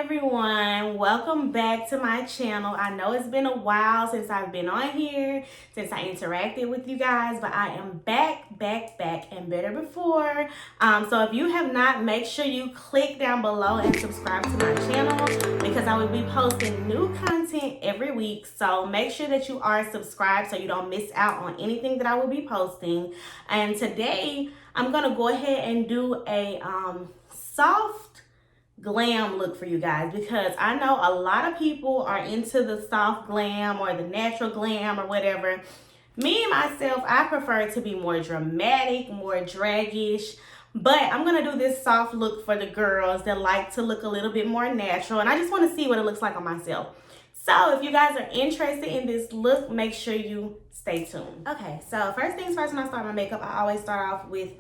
everyone, welcome back to my channel. I know it's been a while since I've been on here, since I interacted with you guys, but I am back and better before. So if you have not, make sure you click down below and subscribe to my channel because I will be posting new content every week. So make sure that you are subscribed so you don't miss out on anything that I will be posting. And today I'm gonna go ahead and do a soft glam look for you guys because I know a lot of people are into the soft glam or the natural glam or whatever. Me myself, I prefer it to be more dramatic, more draggish, but I'm gonna do this soft look for the girls that like to look a little bit more natural, and I just want to see what it looks like on myself. So if you guys are interested in this look, make sure you stay tuned. Okay, so first things first, when I start my makeup, I always start off with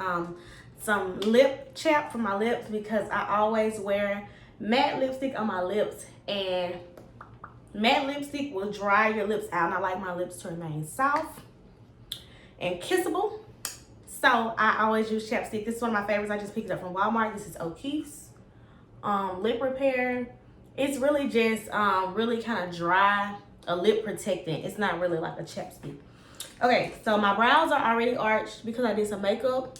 some lip chap for my lips because I always wear matte lipstick on my lips, and matte lipstick will dry your lips out, and I like my lips to remain soft and kissable. So I always use chapstick. This is one of my favorites. I just picked it up from Walmart. This is O'Keeffe's lip repair. It's really just really kind of dry, a lip protectant. It's not really like a chapstick. Okay, so my brows are already arched because I did some makeup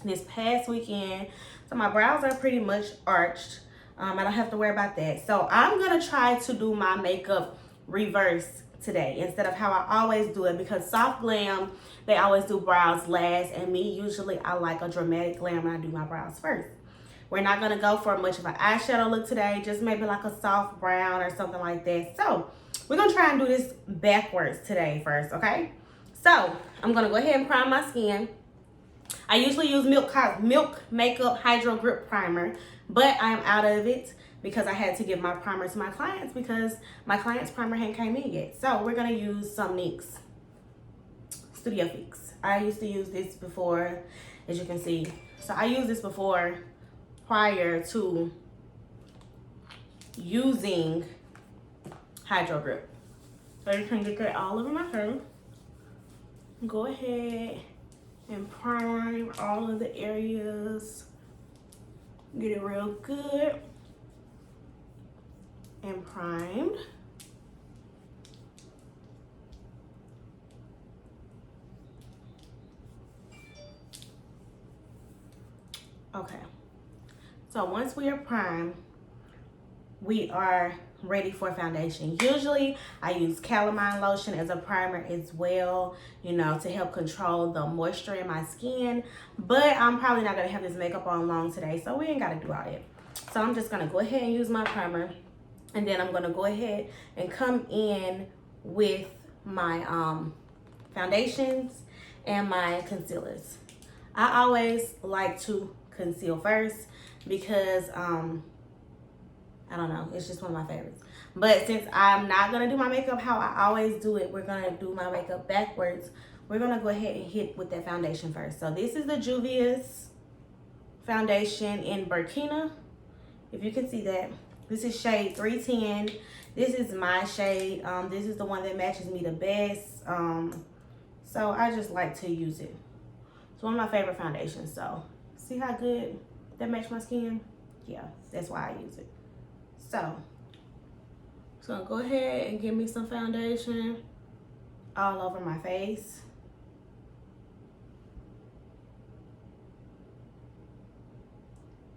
this past weekend. So my brows are pretty much arched. I don't have to worry about that. So I'm gonna try to do my makeup reverse today instead of how I always do it, because soft glam, they always do brows last, and me, usually I like a dramatic glam and I do my brows first. We're not gonna go for much of an eyeshadow look today, just maybe like a soft brown or something like that. So we're gonna try and do this backwards today first, okay? So I'm gonna go ahead and prime my skin. I usually use Milk Makeup Hydro Grip Primer, but I'm out of it because I had to give my primer to my clients because my client's primer hadn't came in yet. So we're gonna use some NYX Studio Fix. I used to use this before, as you can see. So I used this before prior to using Hydro Grip. So you can get that all over my hair. Go ahead and prime all of the areas. Get it real good and primed. Okay, so once we are primed, we are ready for foundation. Usually I use calamine lotion as a primer as well, you know, to help control the moisture in my skin, but I'm probably not gonna have this makeup on long today, so we ain't gotta do all that. So I'm just gonna go ahead and use my primer, and then I'm gonna go ahead and come in with my foundations and my concealers. I always like to conceal first because I don't know, it's just one of my favorites. But since I'm not gonna do my makeup how I always do it, we're gonna do my makeup backwards. We're gonna go ahead and hit with that foundation first. So this is the Juvia's foundation in Burkina. If you can see that, this is shade 310. This is my shade. This is the one that matches me the best. So I just like to use it. It's one of my favorite foundations. So see how good that matches my skin? Yeah, that's why I use it. So go ahead and give me some foundation all over my face.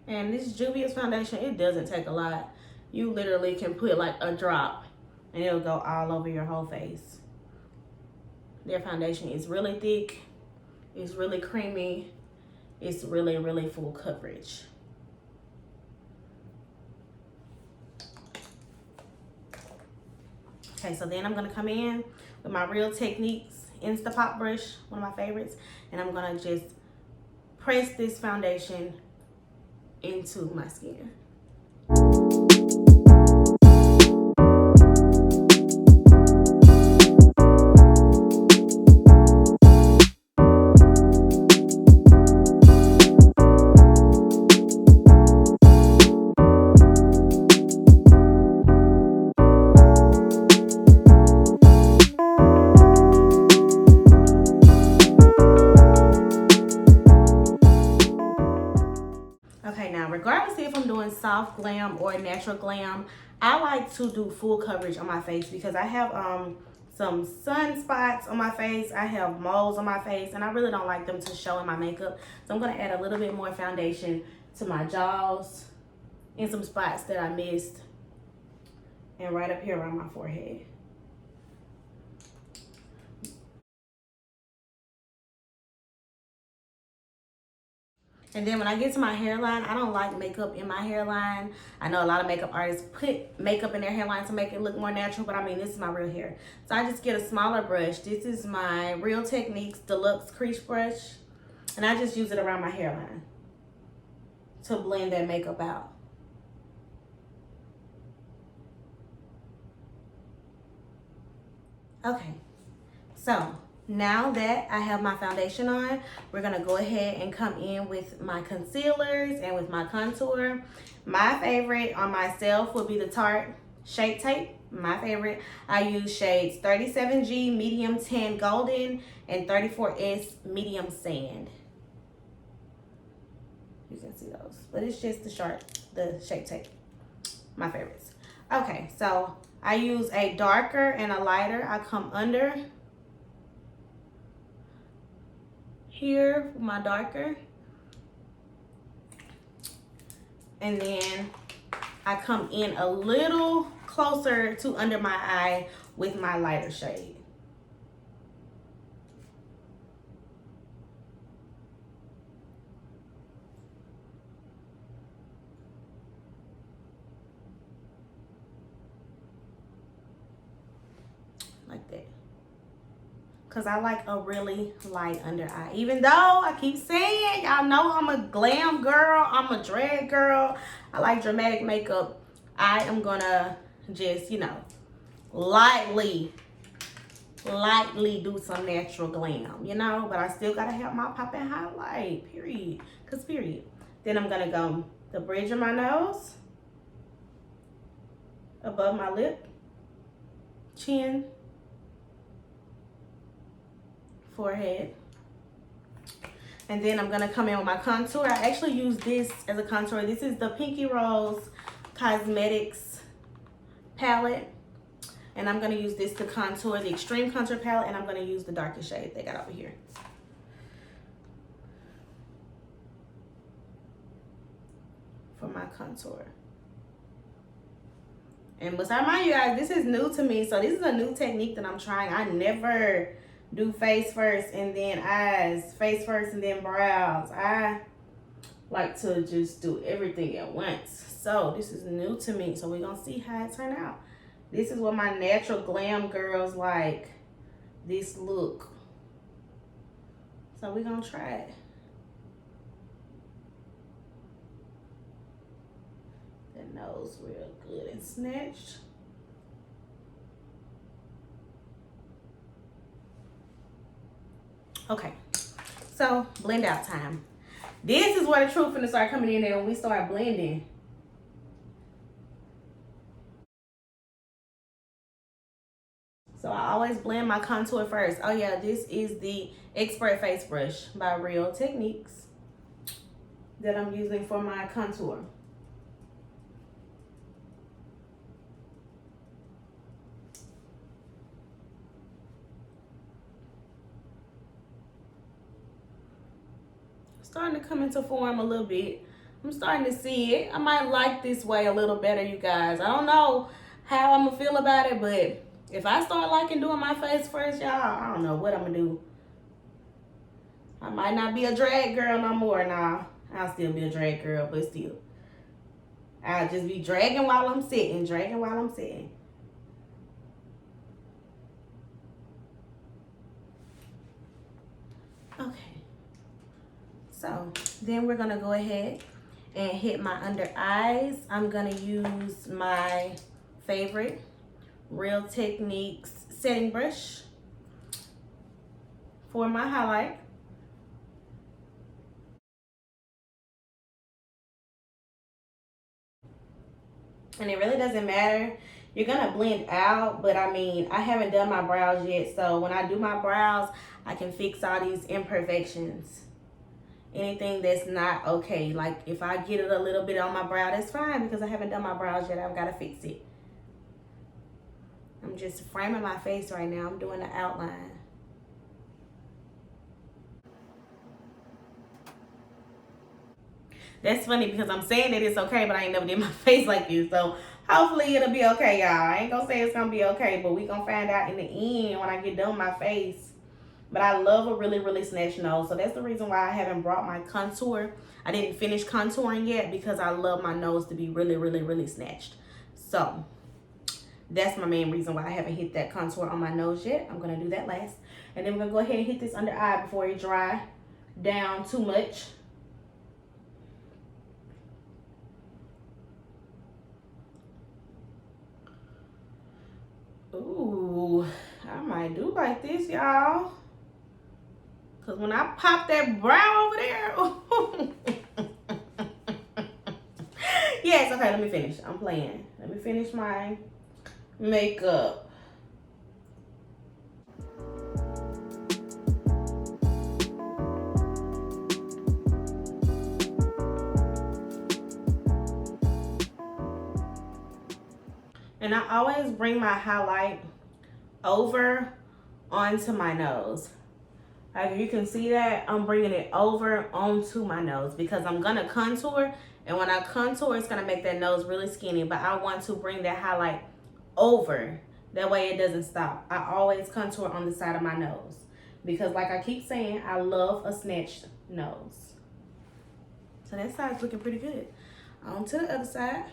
And this Juvia's foundation, it doesn't take a lot. You literally can put like a drop and it'll go all over your whole face. Their foundation is really thick, it's really creamy, it's really, really full coverage. Okay, so then I'm gonna come in with my Real Techniques Instapot brush, one of my favorites, and I'm gonna just press this foundation into my skin. if I'm doing soft glam or natural glam, I like to do full coverage on my face because I have some sunspots on my face. I have moles on my face, and I really don't like them to show in my makeup. So I'm going to add a little bit more foundation to my jaws and some spots that I missed, and right up here around my forehead. And then when I get to my hairline, I don't like makeup in my hairline. I know a lot of makeup artists put makeup in their hairline to make it look more natural, but I mean, this is my real hair. So I just get a smaller brush. This is my Real Techniques Deluxe Crease Brush. And I just use it around my hairline to blend that makeup out. Okay, so now that I have my foundation on, we're gonna go ahead and come in with my concealers and with my contour. My favorite on myself would be the Tarte Shape Tape. My favorite. I use shades 37G Medium Tan Golden and 34S Medium Sand. You can see those, but it's just the Shape Tape. My favorites. Okay, so I use a darker and a lighter. I come under here with my darker, and then I come in a little closer to under my eye with my lighter shade. Like that. Because I like a really light under eye. Even though I keep saying, y'all know I'm a glam girl, I'm a drag girl, I like dramatic makeup, I am gonna just, you know, lightly do some natural glam, you know? But I still gotta have my pop and highlight, period. Because period. Then I'm gonna go the bridge of my nose, above my lip, chin, forehead, and then I'm gonna come in with my contour. I actually use this as a contour. This is the Pinky Rose Cosmetics palette, and I'm gonna use this to contour, the Extreme Contour palette, and I'm gonna use the darkest shade they got over here for my contour. And besides, mind you guys, this is new to me, so this is a new technique that I'm trying. I never do face first and then eyes, face first and then brows. I like to just do everything at once. So this is new to me, so we're gonna see how it turn out. This is what my natural glam girls like, this look. So we're gonna try it. The nose real good and snatched. Okay, so blend out time. This is where the truth finna start coming in there when we start blending. So I always blend my contour first. Oh yeah, this is the Expert Face Brush by Real Techniques that I'm using for my contour. Starting to come into form a little bit. I'm starting to see it. I might like this way a little better, you guys. I don't know how I'm gonna feel about it, but if I start liking doing my face first, y'all, I don't know what I'm gonna do. I might not be a drag girl no more. Nah, I'll still be a drag girl, but still. I'll just be dragging while I'm sitting, Okay. So then we're gonna go ahead and hit my under eyes. I'm gonna use my favorite Real Techniques setting brush for my highlight. And it really doesn't matter. You're gonna blend out, but I mean, I haven't done my brows yet, so when I do my brows, I can fix all these imperfections anything that's not okay. Like if I get it a little bit on my brow, that's fine because I haven't done my brows yet. I've got to fix it. I'm just framing my face right now. I'm doing the outline. That's funny because I'm saying that it's okay, but I ain't never did my face like this. So hopefully it'll be okay, y'all. I ain't gonna say it's gonna be okay, but we gonna find out in the end when I get done with my face. But I love a really, really snatched nose. So that's the reason why I haven't brought my contour. I didn't finish contouring yet because I love my nose to be really, really, really snatched. So that's my main reason why I haven't hit that contour on my nose yet. I'm gonna do that last. And then we're gonna go ahead and hit this under eye before it dry down too much. Ooh, I might do like this, y'all. Cause when I pop that brow over there, yes, okay, let me finish. I'm playing. Let me finish my makeup. And I always bring my highlight over onto my nose. Like you can see that I'm bringing it over onto my nose because I'm gonna contour, and when I contour, it's gonna make that nose really skinny, but I want to bring that highlight over. That way it doesn't stop. I always contour on the side of my nose because like I keep saying, I love a snatched nose. So that side's looking pretty good. On to the other side.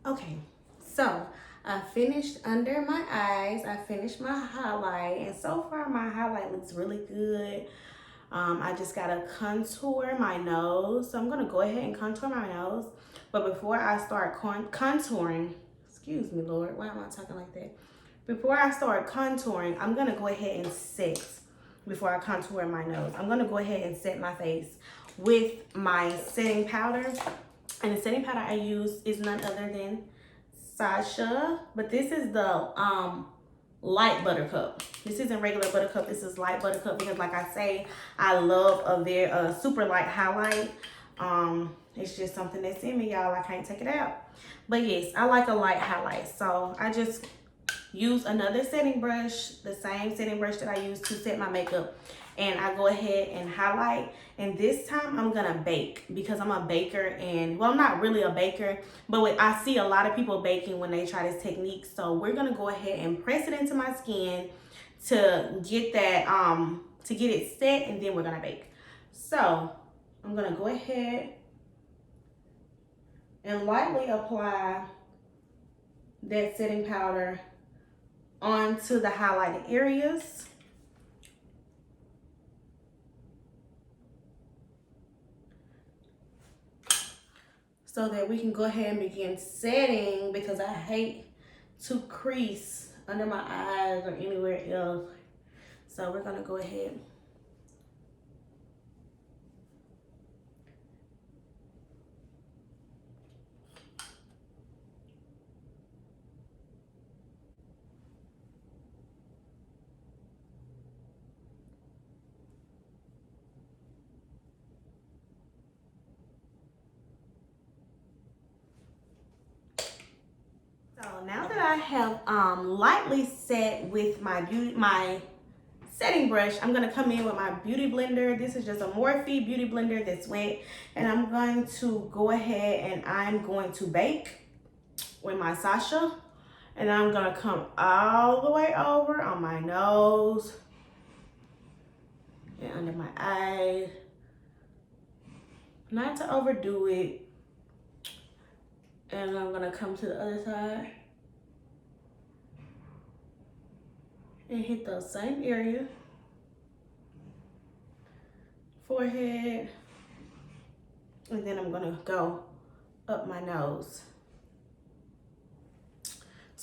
Okay, so I finished under my eyes. I finished my highlight, and so far my highlight looks really good. I just gotta contour my nose. So I'm gonna go ahead and contour my nose. But before I start contouring, excuse me, Lord, why am I talking like that? Before I start contouring, I'm gonna go ahead and set, before I contour my nose, I'm gonna go ahead and set my face with my setting powder. And the setting powder I use is none other than Sacha, but this is the light Buttercup. This isn't regular Buttercup, this is light Buttercup because like I say, I love a very super light highlight. It's just something that's in me, y'all. I can't take it out. But yes, I like a light highlight. So I just use another setting brush, the same setting brush that I use to set my makeup, and I go ahead and highlight. And this time I'm gonna bake because I'm a baker, and well, I'm not really a baker, but I see a lot of people baking when they try this technique. So we're gonna go ahead and press it into my skin to get that to get it set, and then we're gonna bake. So I'm gonna go ahead and lightly apply that setting powder onto the highlighted areas. So that we can go ahead and begin setting, because I hate to crease under my eyes or anywhere else. So we're gonna go ahead. So now that I have lightly set with my setting brush, I'm gonna come in with my beauty blender. This is just a Morphe beauty blender that's wet, and I'm going to go ahead and I'm going to bake with my Sacha, and I'm gonna come all the way over on my nose and under my eyes, not to overdo it. And I'm gonna come to the other side and hit the same area. Forehead. And then I'm gonna go up my nose.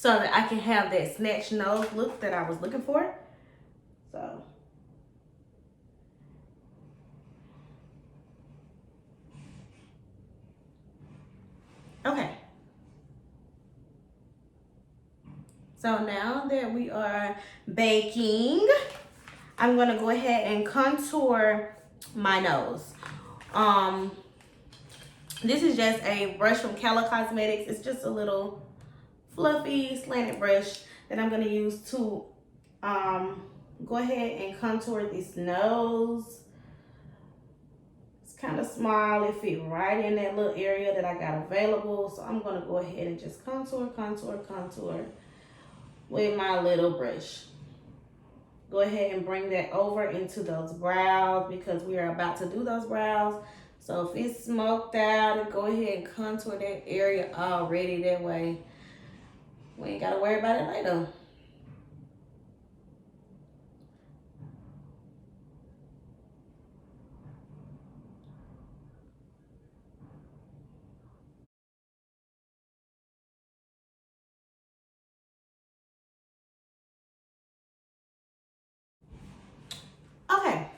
so that I can have that snatch nose look that I was looking for. So okay. So now that we are baking, I'm gonna go ahead and contour my nose. This is just a brush from Cala Cosmetics. It's just a little fluffy slanted brush that I'm gonna use to go ahead and contour this nose. It's kind of small. It fit right in that little area that I got available. So I'm gonna go ahead and just contour with my little brush. Go ahead and bring that over into those brows because we are about to do those brows. So if it's smoked out, go ahead and contour that area already. That way we ain't gotta worry about it later. Okay,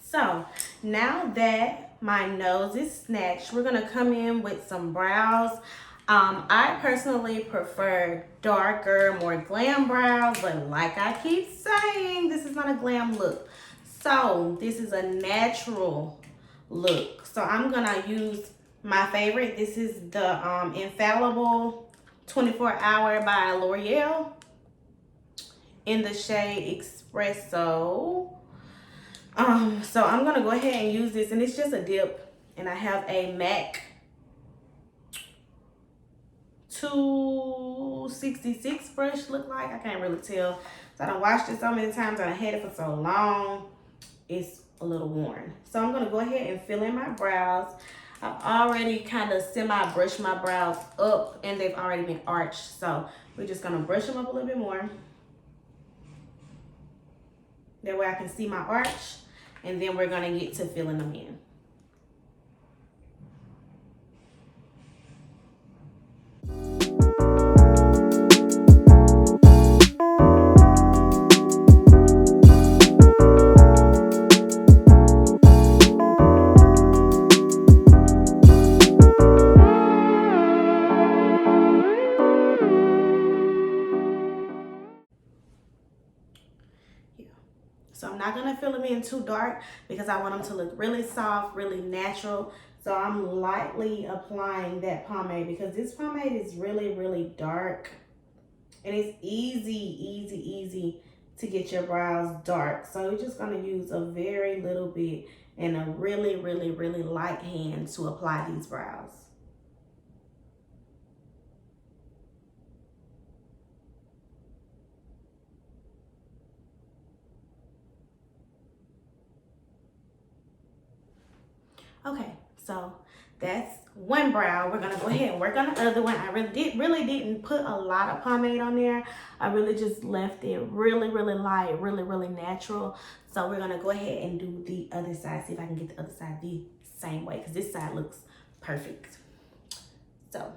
so now that my nose is snatched, we're gonna come in with some brows. I personally prefer darker, more glam brows, but like I keep saying, this is not a glam look. So this is a natural look. So I'm gonna use my favorite. This is the Infallible 24 Hour by Loreal in the shade Expresso. So I'm gonna go ahead and use this, and it's just a dip, and I have a MAC 266 brush, look like. I can't really tell. So I done washed it so many times and I had it for so long, it's a little worn. So I'm gonna go ahead and fill in my brows. I've already kind of semi-brushed my brows up and they've already been arched. So we're just gonna brush them up a little bit more. That way I can see my arch, and then we're gonna get to filling them in. So I'm not gonna fill them in too dark because I want them to look really soft, really natural. So I'm lightly applying that pomade because this pomade is really, really dark. And it's easy to get your brows dark. So we're just gonna use a very little bit and a really light hand to apply these brows. Okay, so that's one brow. We're gonna go ahead and work on the other one. I really didn't put a lot of pomade on there. I really just left it really light, really natural. So we're gonna go ahead and do the other side. See if I can get the other side the same way because this side looks perfect. So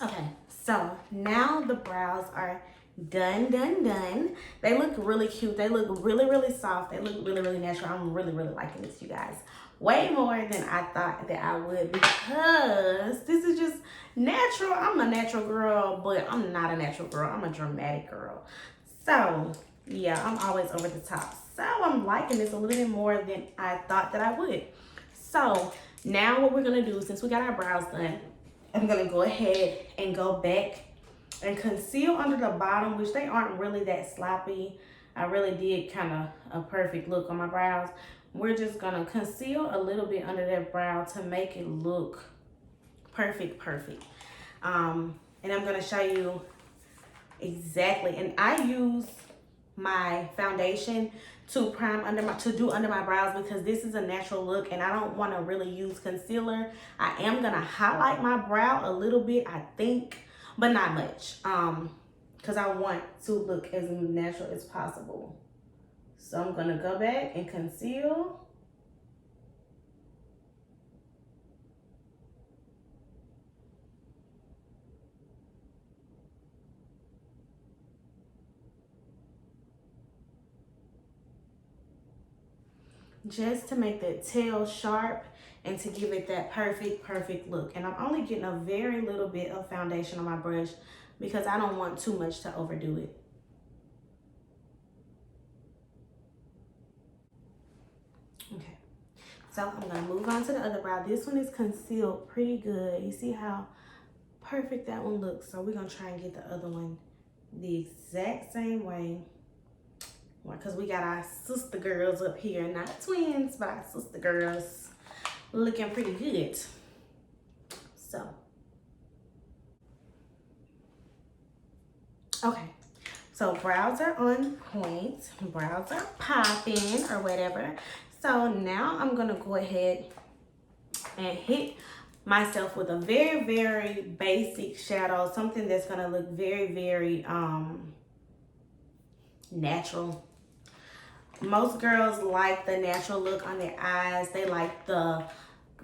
Okay, so now the brows are done. They look really cute. They look really soft. They look really natural. I'm really liking this, you guys. Way more than I thought that I would, because this is just natural. I'm a natural girl, but I'm not a natural girl. I'm a dramatic girl. So yeah, I'm always over the top. So I'm liking this a little bit more than I thought that I would. So now what we're gonna do, since we got our brows done, I'm gonna go ahead and go back and conceal under the bottom, which they aren't really that sloppy. I really did kind of a perfect look on my brows. We're just gonna conceal a little bit under that brow to make it look perfect. And I'm gonna show you exactly. And I use my foundation to prime under my brows, because this is a natural look and I don't want to really use concealer. I am gonna highlight my brow a little bit, I think, but not much, because I want to look as natural as possible. So I'm gonna go back and conceal. Just to make that tail sharp and to give it that perfect look. And I'm only getting a very little bit of foundation on my brush because I don't want too much to overdo it. Okay, so I'm gonna move on to the other brow. This one is concealed pretty good. You see how perfect that one looks? So we're gonna try and get the other one the exact same way. Because we got our sister girls up here, not twins, but our sister girls looking pretty good. So, okay, so brows are on point, brows are popping or whatever. So now I'm gonna go ahead and hit myself with a very basic shadow, something that's gonna look very natural. Most girls like the natural look on their eyes. They like the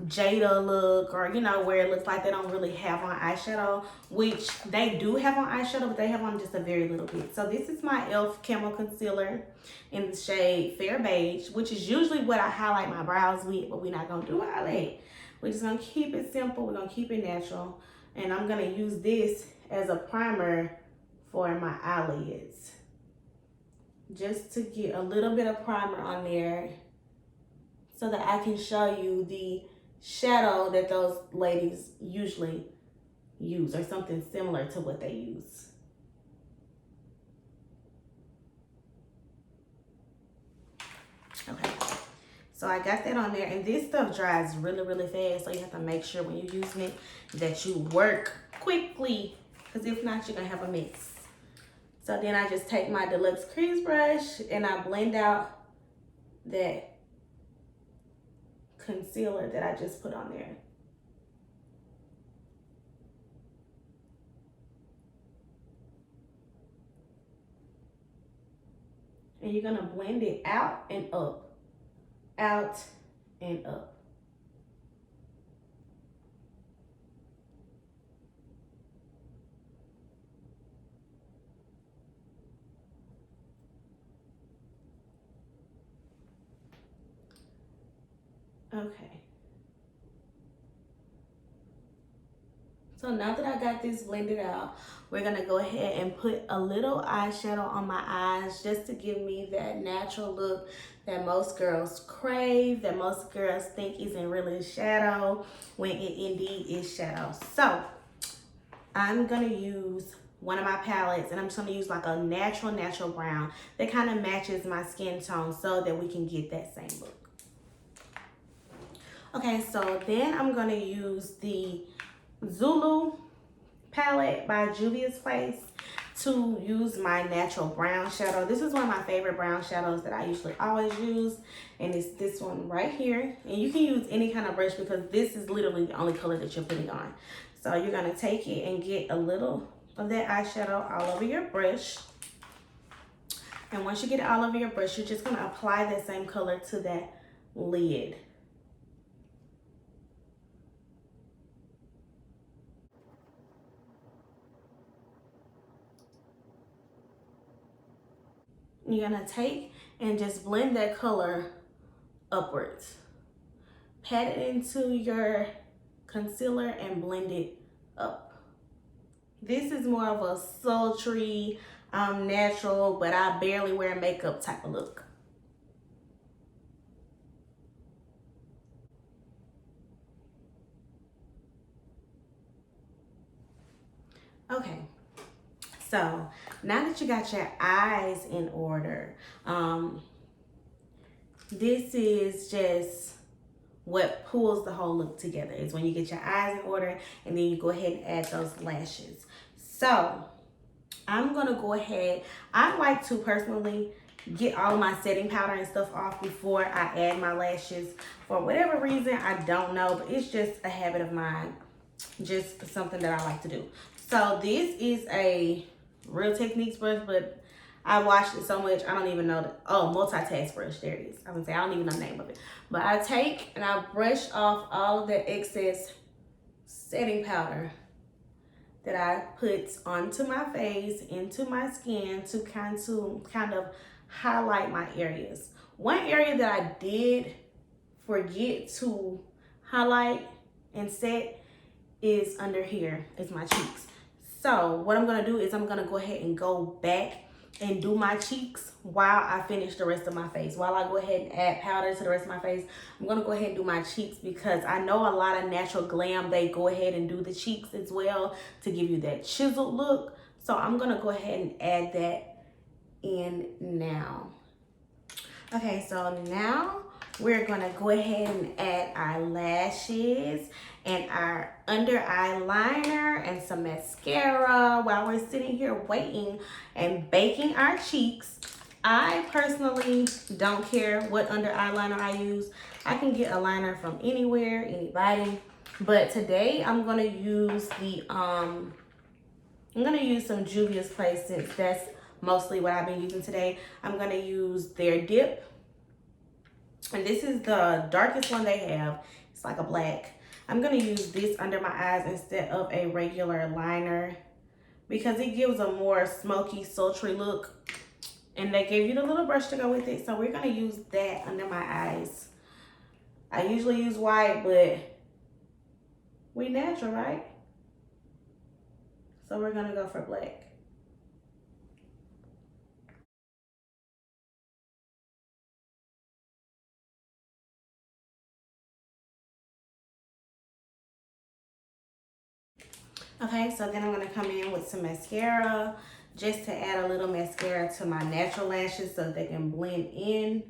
Jada look, or you know, where it looks like they don't really have on eyeshadow, which they do have on eyeshadow, but they have on just a very little bit. So this is my e.l.f. Camo Concealer in the shade Fair Beige, which is usually what I highlight my brows with, but we're not gonna do all that. We're just gonna keep it simple. We're gonna keep it natural, and I'm gonna use this as a primer for my eyelids, just to get a little bit of primer on there so that I can show you the shadow that those ladies usually use, or something similar to what they use. Okay, so I got that on there, and this stuff dries really fast, so you have to make sure when you're using it that you work quickly, because if not, you're gonna have a mess. So then I just take my Deluxe Crease brush and I blend out that concealer that I just put on there. And you're gonna blend it out and up, out and up. Okay. So now that I got this blended out, we're gonna go ahead and put a little eyeshadow on my eyes, just to give me that natural look that most girls crave, that most girls think isn't really shadow, when it indeed is shadow. So I'm gonna use one of my palettes, and I'm just gonna use like a natural brown that kind of matches my skin tone, so that we can get that same look. Okay, so then I'm gonna use the Zulu palette by Juvia's Place to use my natural brown shadow. This is one of my favorite brown shadows that I usually always use, and it's this one right here. And you can use any kind of brush, because this is literally the only color that you're putting on. So you're gonna take it and get a little of that eyeshadow all over your brush. And once you get it all over your brush, you're just gonna apply that same color to that lid. you're gonna take and just blend that color upwards. Pat it into your concealer and blend it up. This is more of a sultry, natural, but I barely wear makeup type of look. Okay, so now that you got your eyes in order, this is just what pulls the whole look together, is when you get your eyes in order and then you go ahead and add those lashes. So I'm gonna go ahead, I like to personally get all of my setting powder and stuff off before I add my lashes. For whatever reason, I don't know, but it's just a habit of mine, just something that I like to do. So this is a Real Techniques brush, but I washed it so much, I don't even know that. Oh, multitask brush, there it is. I was gonna say, I don't even know the name of it. But I take and I brush off all of the excess setting powder that I put onto my face, into my skin, to kind of highlight my areas. One area that I did forget to highlight and set is under here, is my cheeks. So what I'm gonna do is I'm gonna go ahead and go back and do my cheeks while I finish the rest of my face. While I go ahead and add powder to the rest of my face, I'm gonna go ahead and do my cheeks, because I know a lot of natural glam, they go ahead and do the cheeks as well to give you that chiseled look. So I'm gonna go ahead and add that in now. Okay, so now we're gonna go ahead and add our lashes and our under eye liner and some mascara while we're sitting here waiting and baking our cheeks. I personally don't care what under eye liner I use. I can get a liner from anywhere, anybody. But today I'm gonna use the I'm gonna use some Juvia's Place, since that's mostly what I've been using today. I'm gonna use their dip. And this is the darkest one they have. It's like a black. I'm gonna use this under my eyes instead of a regular liner, because it gives a more smoky, sultry look. And they gave you the little brush to go with it. So we're gonna use that under my eyes. I usually use white, but we natural, right? So we're gonna go for black. Okay, so then I'm gonna come in with some mascara, just to add a little mascara to my natural lashes so they can blend in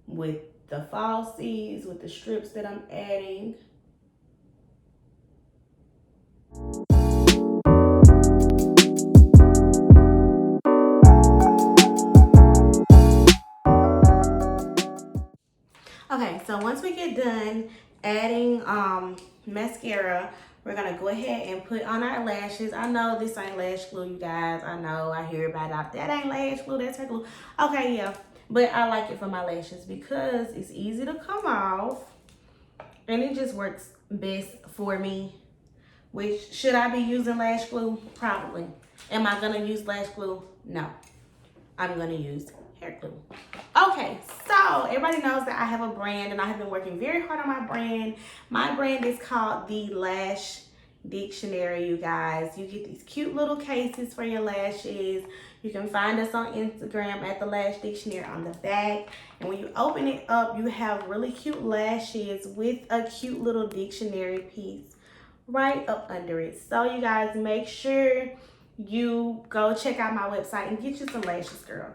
with the falsies, with the strips that I'm adding. Okay, so once we get done adding mascara, we're gonna go ahead and put on our lashes. I know this ain't lash glue, you guys. I know, I hear about it. That ain't lash glue, that's hair glue. Okay, yeah, but I like it for my lashes because it's easy to come off and it just works best for me. Which, should I be using lash glue? Probably. Am I gonna use lash glue? No. I'm gonna use hair glue. Okay, so everybody knows that I have a brand and I have been working very hard on my brand. My brand is called the Lash Dictionary, you guys. You get these cute little cases for your lashes. You can find us on Instagram at the Lash Dictionary on the back. And when you open it up, you have really cute lashes with a cute little dictionary piece right up under it. So you guys, make sure you go check out my website and get you some lashes, girl.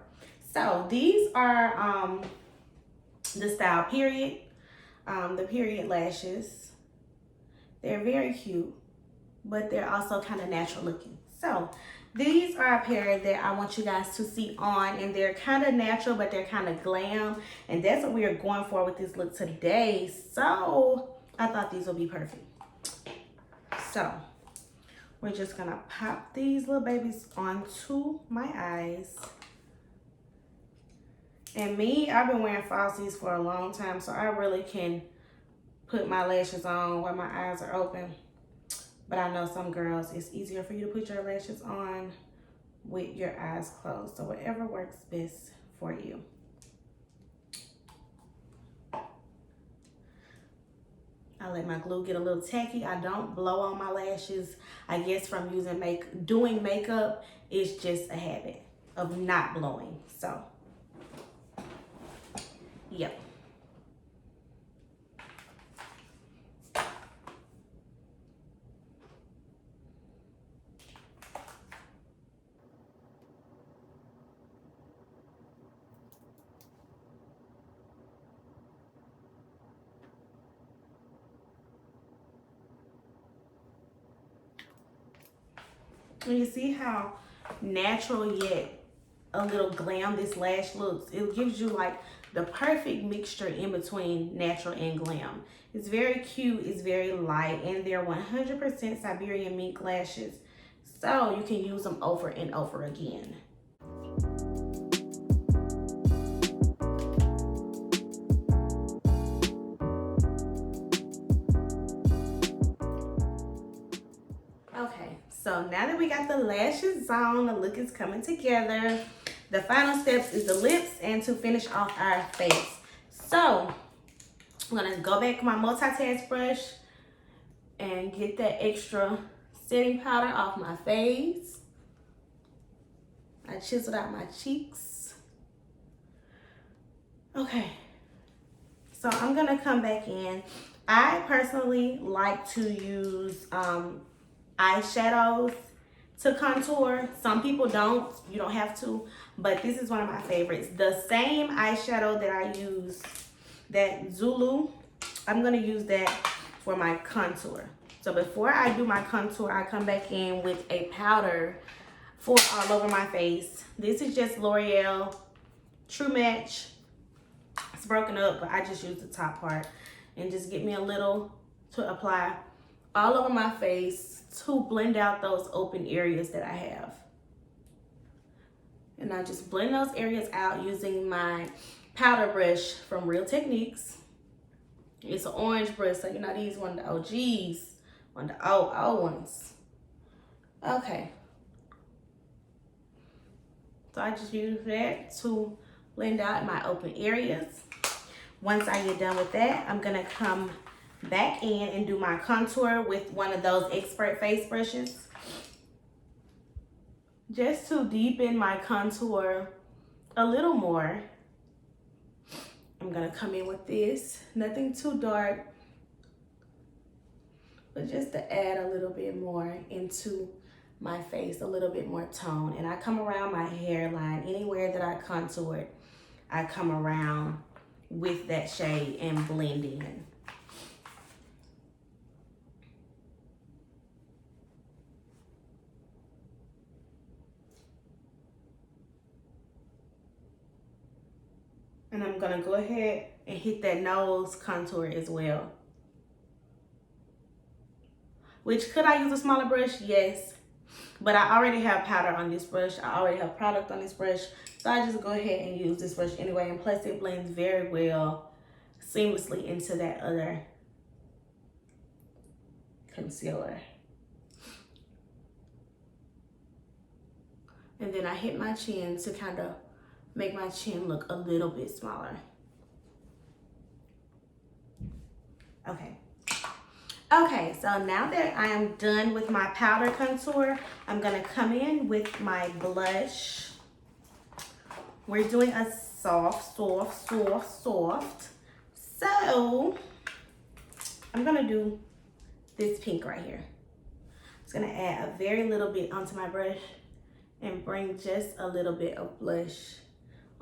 So these are the style Period, the Period lashes. They're very cute, but they're also kind of natural looking. So these are a pair that I want you guys to see on, and they're kind of natural, but they're kind of glam, and that's what we are going for with this look today. So I thought these would be perfect. So we're just gonna pop these little babies onto my eyes. And me, I've been wearing falsies for a long time, so I really can put my lashes on while my eyes are open. But I know some girls, it's easier for you to put your lashes on with your eyes closed. So whatever works best for you. I let my glue get a little tacky. I don't blow on my lashes. I guess from doing makeup, it's just a habit of not blowing. So, yep. And you see how natural yet a little glam this lash looks? It gives you like the perfect mixture in between natural and glam. It's very cute, it's very light, and they're 100% Siberian mink lashes. So you can use them over and over again. Okay, so now that we got the lashes on, the look is coming together. The final steps is the lips and to finish off our face. So I'm gonna go back with my multitask brush and get that extra setting powder off my face. I chiseled out my cheeks. Okay, so I'm gonna come back in. I personally like to use eyeshadows to contour. Some people don't, you don't have to, but this is one of my favorites. The same eyeshadow that I use, that Zulu, I'm gonna use that for my contour. So before I do my contour, I come back in with a powder for all over my face. This is just L'Oreal True Match. It's broken up, but I just use the top part and just get me a little to apply all over my face to blend out those open areas that I have. And I just blend those areas out using my powder brush from Real Techniques. It's an orange brush, so you know these one of the OGs, one of the old ones. Okay. So I just use that to blend out my open areas. Once I get done with that, I'm gonna come back in and do my contour with one of those expert face brushes. Just to deepen my contour a little more. I'm gonna come in with this, nothing too dark, but just to add a little bit more into my face, a little bit more tone. And I come around my hairline, anywhere that I contoured, I come around with that shade and blend in. And I'm gonna go ahead and hit that nose contour as well. Which, could I use a smaller brush? Yes. But I already have powder on this brush. I already have product on this brush. So I just go ahead and use this brush anyway. And plus it blends very well, seamlessly into that other concealer. And then I hit my chin to kind of make my chin look a little bit smaller. Okay. Okay, so now that I am done with my powder contour, I'm gonna come in with my blush. We're doing a soft. So, I'm gonna do this pink right here. I'm just gonna add a very little bit onto my brush and bring just a little bit of blush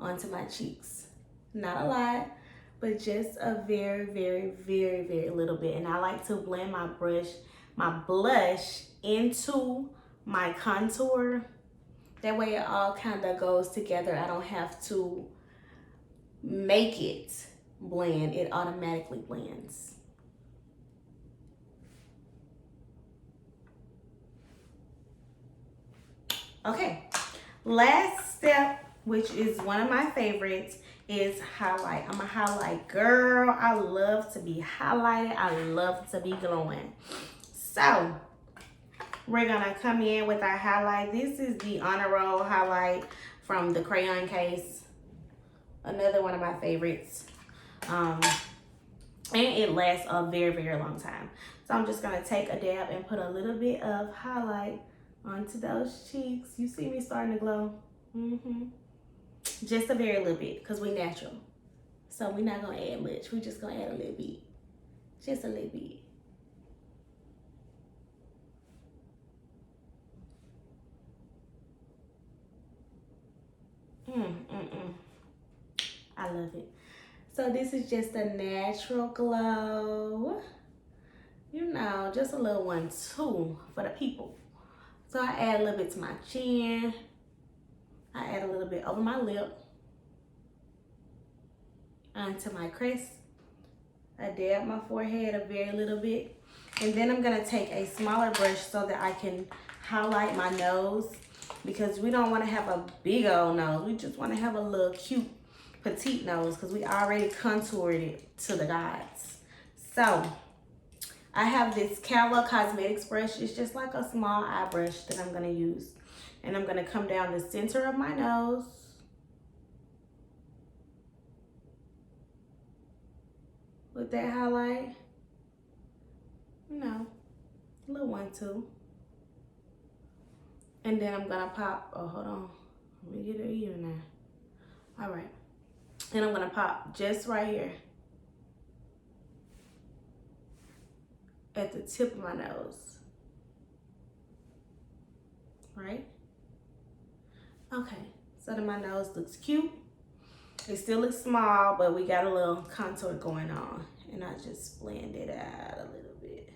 onto my cheeks. Not a lot, but just a very little bit. And I like to blend my blush into my contour. That way it all kind of goes together. I don't have to make it blend. It automatically blends. Okay, last step, which is one of my favorites, is highlight. I'm a highlight girl. I love to be highlighted. I love to be glowing. So we're gonna come in with our highlight. This is the Honor Roll highlight from the crayon case. Another one of my favorites. And it lasts a very, very long time. So I'm just gonna take a dab and put a little bit of highlight onto those cheeks. You see me starting to glow? Just a very little bit, because we natural. So we're not gonna add much. We're just gonna add a little bit. Just a little bit. I love it. So this is just a natural glow. You know, just a little one too for the people. So I add a little bit to my chin. I add a little bit over my lip. Onto my crest. I dab my forehead a very little bit. And then I'm gonna take a smaller brush so that I can highlight my nose, because we don't wanna have a big old nose. We just wanna have a little cute petite nose, because we already contoured it to the gods. So I have this Calo Cosmetics brush. It's just like a small eye brush that I'm gonna use. And I'm gonna come down the center of my nose. With that highlight. You know, a little one too. And then I'm gonna pop, oh hold on, let me get it even now. All right, and I'm gonna pop just right here at the tip of my nose, right? Okay, so then my nose looks cute. It still looks small, but we got a little contour going on. And I just blend it out a little bit.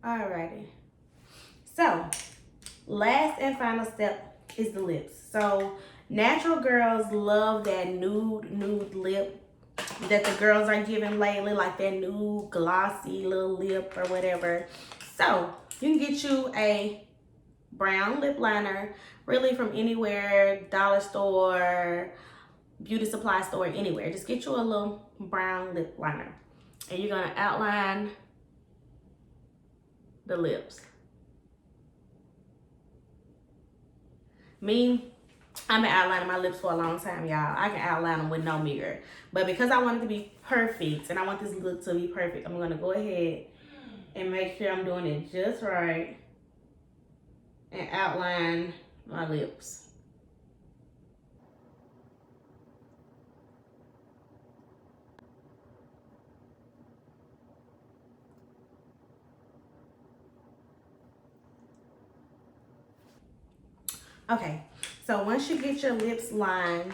Alrighty. So, last and final step is the lips. So, natural girls love that nude lip that the girls are giving lately, like that nude glossy little lip or whatever. So, you can get you a brown lip liner, really from anywhere, dollar store, beauty supply store, anywhere. Just get you a little brown lip liner. And you're gonna outline the lips. Me, I've been outlining my lips for a long time, y'all. I can outline them with no mirror. But because I want it to be perfect, and I want this look to be perfect, I'm gonna go ahead and make sure I'm doing it just right and outline my lips. Okay, so once you get your lips lined,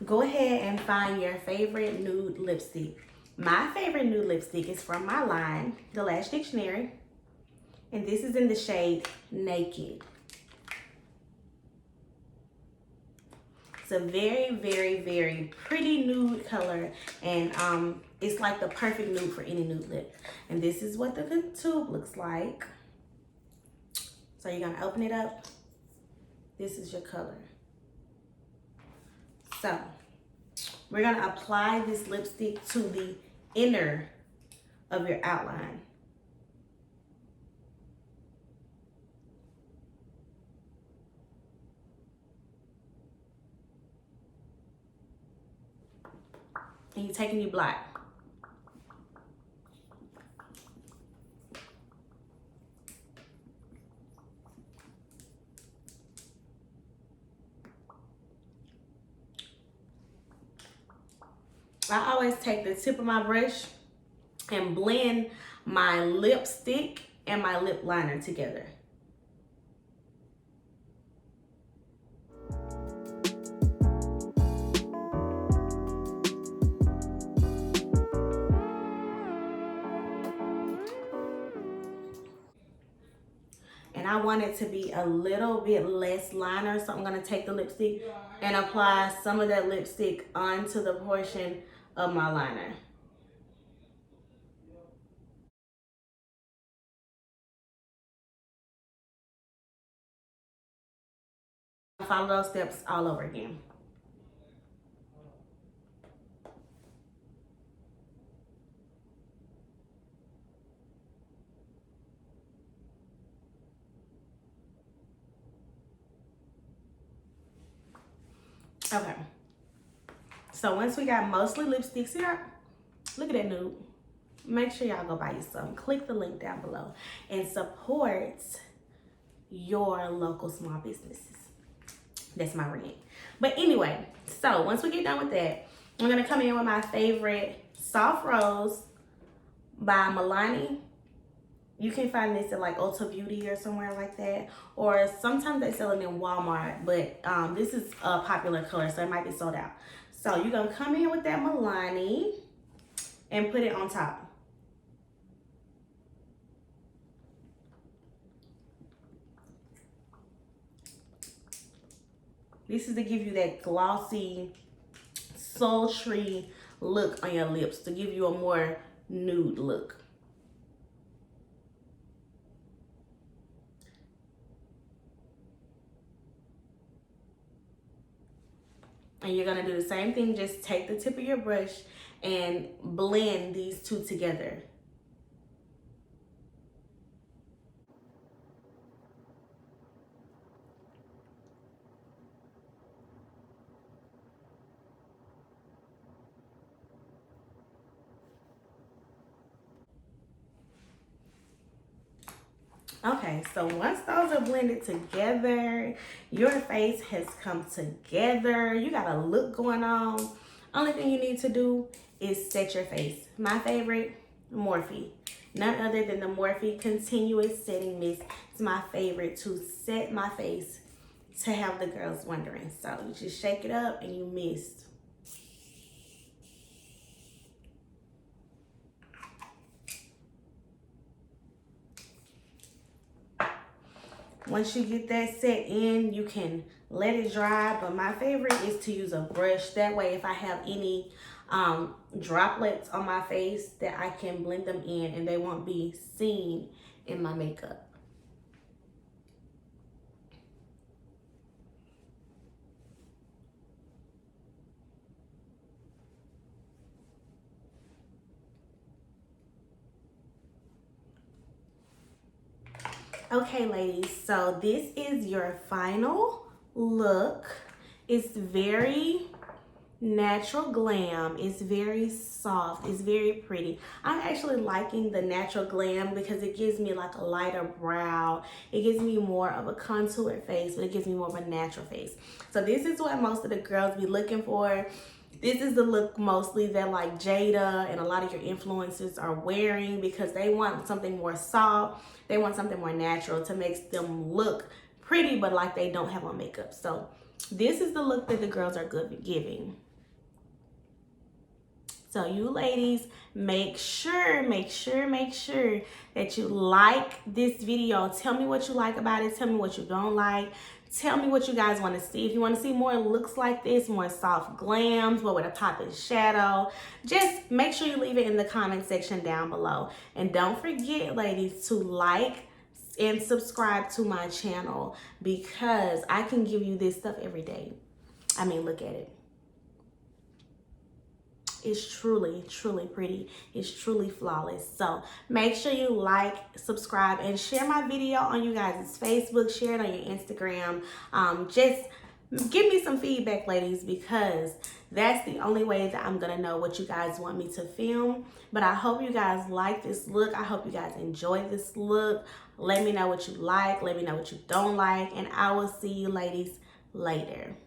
go ahead and find your favorite nude lipstick. My favorite nude lipstick is from my line, the Lash Dictionary, and this is in the shade Naked. It's a very, very, very pretty nude color, and it's like the perfect nude for any nude lip. And this is what the tube looks like. So you're gonna open it up. This is your color. So we're gonna apply this lipstick to the inner of your outline. And you're taking your black. I always take the tip of my brush and blend my lipstick and my lip liner together. And I want it to be a little bit less liner, so I'm gonna take the lipstick and apply some of that lipstick onto the portion of my liner. Follow those steps all over again. Okay, So once we got mostly lipsticks here, look at that nude. Make sure y'all go buy you some. Click the link down below and support your local small businesses. That's my rant. But anyway, so once we get done with that, I'm gonna come in with my favorite Soft Rose by Milani. You can find this at like Ulta Beauty or somewhere like that. Or sometimes they sell it in Walmart, but this is a popular color, so it might be sold out. So you're gonna come in with that Milani and put it on top. This is to give you that glossy, sultry look on your lips, to give you a more nude look. And you're gonna do the same thing, just take the tip of your brush and blend these two together. Okay, so once those are blended together, your face has come together. You got a look going on. Only thing you need to do is set your face. My favorite, Morphe. None other than the Morphe Continuous Setting Mist. It's my favorite to set my face, to have the girls wondering. So you just shake it up and you mist. Once you get that set in, you can let it dry, but my favorite is to use a brush. That way, if I have any droplets on my face, that I can blend them in and they won't be seen in my makeup. Okay, ladies, so this is your final look. It's very natural glam. It's very soft. It's very pretty. I'm actually liking the natural glam because it gives me like a lighter brow. It gives me more of a contoured face, but it gives me more of a natural face. So this is what most of the girls be looking for. This is the look mostly that like Jada and a lot of your influencers are wearing, because they want something more soft. They want something more natural to make them look pretty, but like they don't have on makeup. So this is the look that the girls are good at giving. So you ladies, make sure that you like this video. Tell me what you like about it. Tell me what you don't like. Tell me what you guys want to see. If you want to see more looks like this, more soft glams, but with a popping shadow, just make sure you leave it in the comment section down below. And don't forget, ladies, to like and subscribe to my channel, because I can give you this stuff every day. I mean, look at it. It's truly, truly pretty. It's truly flawless. So make sure you like, subscribe, and share my video on you guys' Facebook. Share it on your Instagram. Just give me some feedback, ladies, because that's the only way that I'm gonna know what you guys want me to film. But I hope you guys like this look. I hope you guys enjoy this look. Let me know what you like. Let me know what you don't like. And I will see you ladies later.